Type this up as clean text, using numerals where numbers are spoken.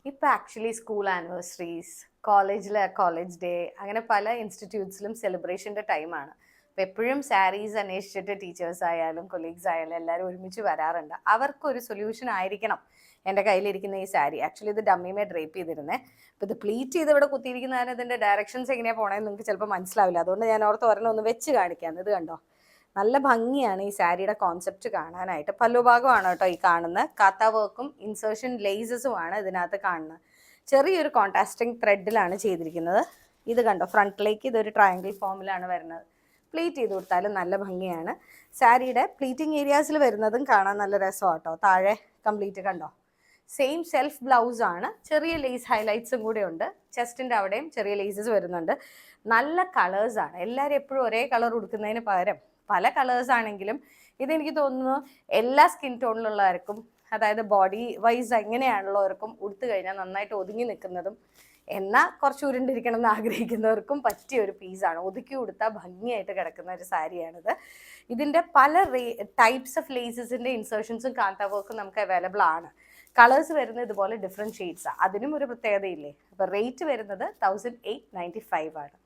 ഇപ്പം actually school anniversaries, college day, അങ്ങനെ പല ഇൻസ്റ്റിറ്റ്യൂട്ട്സിലും സെലിബ്രേഷൻ്റെ ടൈമാണ്. അപ്പോൾ എപ്പോഴും സാരീസ് അന്വേഷിച്ചിട്ട് ടീച്ചേഴ്സ് ആയാലും കൊളീഗ്സ് ആയാലും എല്ലാവരും ഒരുമിച്ച് വരാറുണ്ട്. അവർക്കൊരു സൊല്യൂഷൻ ആയിരിക്കണം എൻ്റെ കയ്യിലിരിക്കുന്ന ഈ സാരി. ആക്ച്വലി ഇത് ഡമ്മിമേ ഡ്രേപ്പ് ചെയ്തിരുന്നേ. അപ്പോൾ ഇത് പ്ലീറ്റ് ചെയ്ത് ഇവിടെ കുത്തിയിരിക്കുന്നതിന് ഇതിൻ്റെ ഡയറക്ഷൻസ് എങ്ങനെയാണ് പോകണമെന്ന് നിങ്ങൾക്ക് ചിലപ്പോൾ മനസ്സിലാവില്ല. അതുകൊണ്ട് ഞാൻ ഓർത്ത് ഒരെണ്ണം ഒന്ന് വെച്ച് കാണിക്കാം. ഇത് കണ്ടോ, നല്ല ഭംഗിയാണ് ഈ സാരിയുടെ കോൺസെപ്റ്റ് കാണാനായിട്ട്. പല്ലുഭാഗമാണ് കേട്ടോ ഈ കാണുന്നത്. കാത്ത വർക്കും ഇൻസേർഷൻ ലേസസുമാണ് ഇതിനകത്ത് കാണുന്നത്. ചെറിയൊരു കോൺട്രാസ്റ്റിംഗ് ത്രെഡിലാണ് ചെയ്തിരിക്കുന്നത്. ഇത് കണ്ടോ, ഫ്രണ്ടിലേക്ക് ഇതൊരു ട്രയാങ്കിൾ ഫോമിലാണ് വരുന്നത്. പ്ലീറ്റ് ചെയ്ത് കൊടുത്താലും നല്ല ഭംഗിയാണ്. സാരിയുടെ പ്ലീറ്റിംഗ് ഏരിയാസിൽ വരുന്നതും കാണാൻ നല്ല രസമാണ് കേട്ടോ. താഴെ കംപ്ലീറ്റ് കണ്ടോ, സെയിം സെൽഫ് ബ്ലൗസ് ആണ്. ചെറിയ ലേസ് ഹൈലൈറ്റ്സും കൂടെ ഉണ്ട്. ചെസ്റ്റിൻ്റെ അവിടെയും ചെറിയ ലേസസ് വരുന്നുണ്ട്. നല്ല കളേഴ്സാണ്. എല്ലാവരും എപ്പോഴും ഒരേ കളർ ഉടുക്കുന്നതിന് പകരം പല കളേഴ്സ് ആണെങ്കിലും ഇതെനിക്ക് തോന്നുന്നു എല്ലാ സ്കിൻ ടോണിലുള്ളവർക്കും, അതായത് ബോഡി വൈസ് എങ്ങനെയാണുള്ളവർക്കും ഉടുത്തു കഴിഞ്ഞാൽ നന്നായിട്ട് ഒതുങ്ങി നിൽക്കുന്നതും എന്നാൽ കുറച്ച് ഉരുണ്ടിരിക്കണം എന്ന് ആഗ്രഹിക്കുന്നവർക്കും പറ്റിയ ഒരു പീസാണ്. ഒതുക്കി കൊടുത്താൽ ഭംഗിയായിട്ട് കിടക്കുന്ന ഒരു സാരിയാണിത്. ഇതിൻ്റെ പല ടൈപ്സ് ഓഫ് ലേസസിൻ്റെ ഇൻസേർഷൻസും കാന്ത വർക്കും നമുക്ക് അവൈലബിൾ ആണ്. കളേഴ്സ് വരുന്നത് ഇതുപോലെ ഡിഫറെൻറ്റ് ഷെയ്ഡ്സാണ്. അതിനും ഒരു പ്രത്യേകതയില്ലേ. അപ്പോൾ റേറ്റ് വരുന്നത് 1895 ആണ്.